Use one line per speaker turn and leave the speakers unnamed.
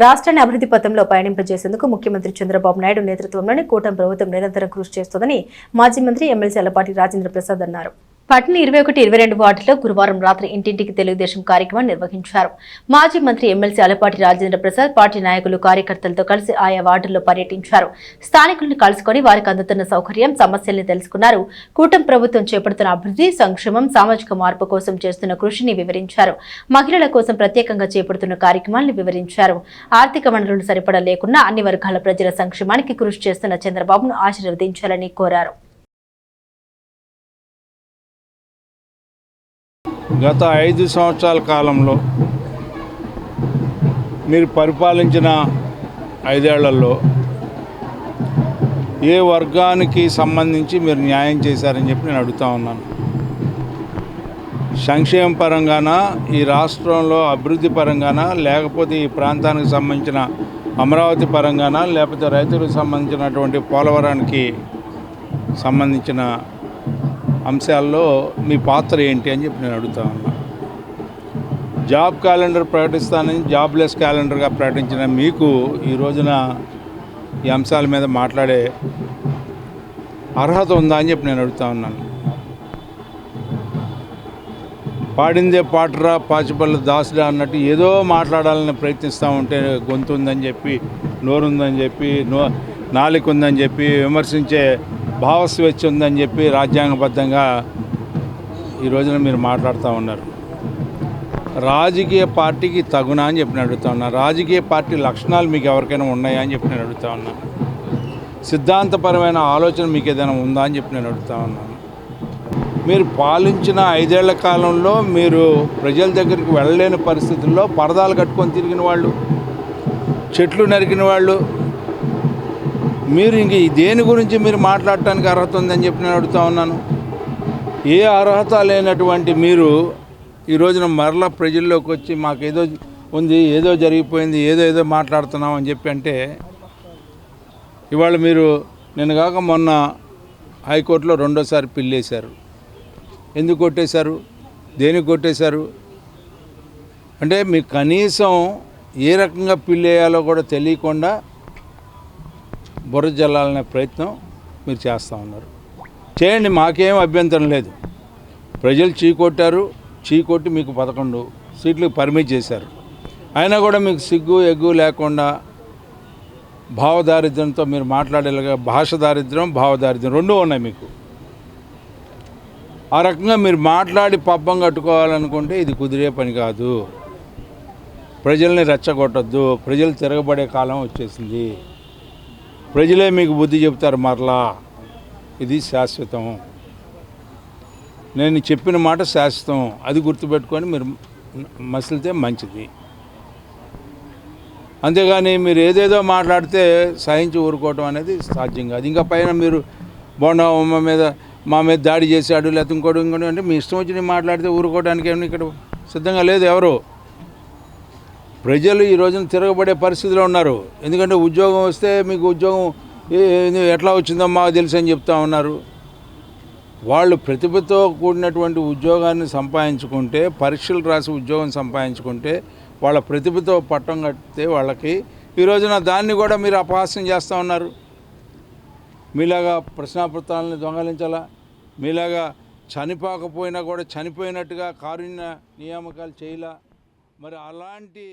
రాష్ట్రాన్ని అభివృద్ధి పథంలో పయనింపజేసేందుకు ముఖ్యమంత్రి చంద్రబాబు నాయుడు నేతృత్వంలోని కూటమి ప్రభుత్వం నిరంతరం కృషి చేస్తోందని మాజీ మంత్రి ఎమ్మెల్సీ అల్లపాటి రాజేంద్ర ప్రసాద్ అన్నారు. పట్న 21, 22 వార్డులో గురువారం రాత్రి ఇంటింటికి తెలుగుదేశం కార్యక్రమం నిర్వహించారు. మాజీ మంత్రి ఎమ్మెల్సీ అల్లపాటి రాజేంద్ర ప్రసాద్ పార్టీ నాయకులు కార్యకర్తలతో కలిసి ఆయా వార్డుల్లో పర్యటించారు. స్థానికులను కలుసుకుని వారికి అందుతున్న సౌకర్యం, సమస్యల్ని తెలుసుకున్నారు. కూటమి ప్రభుత్వం చేపడుతున్న అభివృద్ధి, సంక్షేమం, సామాజిక మార్పు కోసం చేస్తున్న కృషిని వివరించారు. మహిళల కోసం ప్రత్యేకంగా చేపడుతున్న కార్యక్రమాలను వివరించారు. ఆర్థిక వనరులు సరిపడా లేకున్నా అన్ని వర్గాల ప్రజల సంక్షేమానికి కృషి చేస్తున్న చంద్రబాబును ఆశీర్వదించాలని కోరారు.
గత 5 సంవత్సరాల కాలంలో మీరు పరిపాలించిన 5 ఏళ్లలో ఏ వర్గానికి సంబంధించి మీరు న్యాయం చేశారని చెప్పి నేను అడుగుతా ఉన్నాను. సంక్షేమ పరంగానా, ఈ రాష్ట్రంలో అభివృద్ధి పరంగానా, లేకపోతే ఈ ప్రాంతానికి సంబంధించిన అమరావతి పరంగానా, లేకపోతే రైతులకు సంబంధించినటువంటి పోలవరానికి సంబంధించిన అంశాల్లో మీ పాత్ర ఏంటి అని చెప్పి నేను అడుగుతా ఉన్నా. జాబ్ క్యాలెండర్ ప్రకటిస్తానని జాబ్లెస్ క్యాలెండర్గా ప్రకటించిన మీకు ఈ రోజున ఈ అంశాల మీద మాట్లాడే అర్హత ఉందా అని చెప్పి నేను అడుగుతా ఉన్నాను. పాడిందే పాటరా పాచిపల్లి దాసుడా అన్నట్టు ఏదో మాట్లాడాలని ప్రయత్నిస్తూ ఉంటే గొంతు ఉందని చెప్పి, నోరుందని చెప్పి, నాలుక ఉందని చెప్పి, విమర్శించే భావస్వేచ్ఛ ఉందని చెప్పి రాజ్యాంగబద్ధంగా ఈ రోజున మీరు మాట్లాడుతూ ఉన్నారు. రాజకీయ పార్టీకి తగునా అని చెప్పి నేను అడుగుతా ఉన్నా. రాజకీయ పార్టీ లక్షణాలు మీకు ఎవరికైనా ఉన్నాయా అని చెప్పి నేను అడుగుతా ఉన్నాను. సిద్ధాంతపరమైన ఆలోచన మీకు ఏదైనా ఉందా అని చెప్పి నేను అడుగుతా ఉన్నాను. మీరు పాలించిన 5 ఏళ్ల కాలంలో మీరు ప్రజల దగ్గరికి వెళ్ళలేని పరిస్థితుల్లో పరదాలు కట్టుకొని తిరిగిన వాళ్ళు, చెట్లు నరికిన వాళ్ళు, మీరు ఇంక దేని గురించి మీరు మాట్లాడటానికి అర్హత ఉందని చెప్పి నేను అడుగుతా ఉన్నాను. ఏ అర్హత లేనటువంటి మీరు ఈ రోజున మరలా ప్రజల్లోకి వచ్చి మాకేదో ఉంది, ఏదో జరిగిపోయింది, ఏదో మాట్లాడుతున్నాం అని చెప్పి అంటే, ఇవాళ మీరు నిన్న కాక మొన్న హైకోర్టులో 2వ పిల్లేశారు. ఎందుకు కొట్టేశారు? దేనికి కొట్టేశారు? అంటే మీకు కనీసం ఏ రకంగా పిల్లేయాలో కూడా తెలియకుండా బుర్ర జల్లాలనే ప్రయత్నం మీరు చేస్తూ ఉన్నారు. చేయండి, మాకేం అభ్యంతరం లేదు. ప్రజలు చీకొట్టి మీకు 11 సీట్లకు పర్మిట్ చేశారు. అయినా కూడా మీకు సిగ్గు ఎగ్గు లేకుండా భావదారిద్ర్యంతో మీరు మాట్లాడేలాగా భాష దారిద్ర్యం, భావదారిద్ర్యం 2 ఉన్నాయి మీకు. ఆ రకంగా మీరు మాట్లాడి పబ్బం కట్టుకోవాలనుకుంటే ఇది కుదిరే పని కాదు. ప్రజల్ని రెచ్చగొట్టద్దు. ప్రజలు తిరగబడే కాలం వచ్చేసింది. ప్రజలే మీకు బుద్ధి చెబుతారు మరలా. ఇది శాశ్వతం. నేను చెప్పిన మాట శాశ్వతం. అది గుర్తుపెట్టుకొని మీరు మసిలితే మంచిది. అంతేగాని మీరు ఏదేదో మాట్లాడితే సహించి ఊరుకోవటం అనేది సాధ్యం కాదు. ఇంకా పైన మీరు బోండా మా మీద దాడి చేశాడు, లేకపోతే ఇంకోటి అంటే మీ ఇష్టం వచ్చి మాట్లాడితే ఊరుకోవడానికి ఏమైనా ఇక్కడ సిద్ధంగా లేదు ఎవరు. ప్రజలు ఈ రోజున తిరగబడే పరిస్థితిలో ఉన్నారు. ఎందుకంటే ఉద్యోగం వస్తే మీకు ఉద్యోగం ఎట్లా వచ్చిందో మాకు తెలుసు అని చెప్తా ఉన్నారు. వాళ్ళు ప్రతిభతో కూడినటువంటి ఉద్యోగాన్ని సంపాదించుకుంటే, పరీక్షలు రాసి ఉద్యోగం సంపాదించుకుంటే, వాళ్ళ ప్రతిభతో పట్టం కడితే వాళ్ళకి ఈ రోజున దాన్ని కూడా మీరు అపహాస్యం చేస్తూ ఉన్నారు. మీలాగా ప్రశ్నాపత్రాలను దొంగలించాలా, మీలాగా చనిపోకపోయినా కూడా చనిపోయినట్టుగా కారుణ్య నియామకాలు చేయాలా. మరి అలాంటి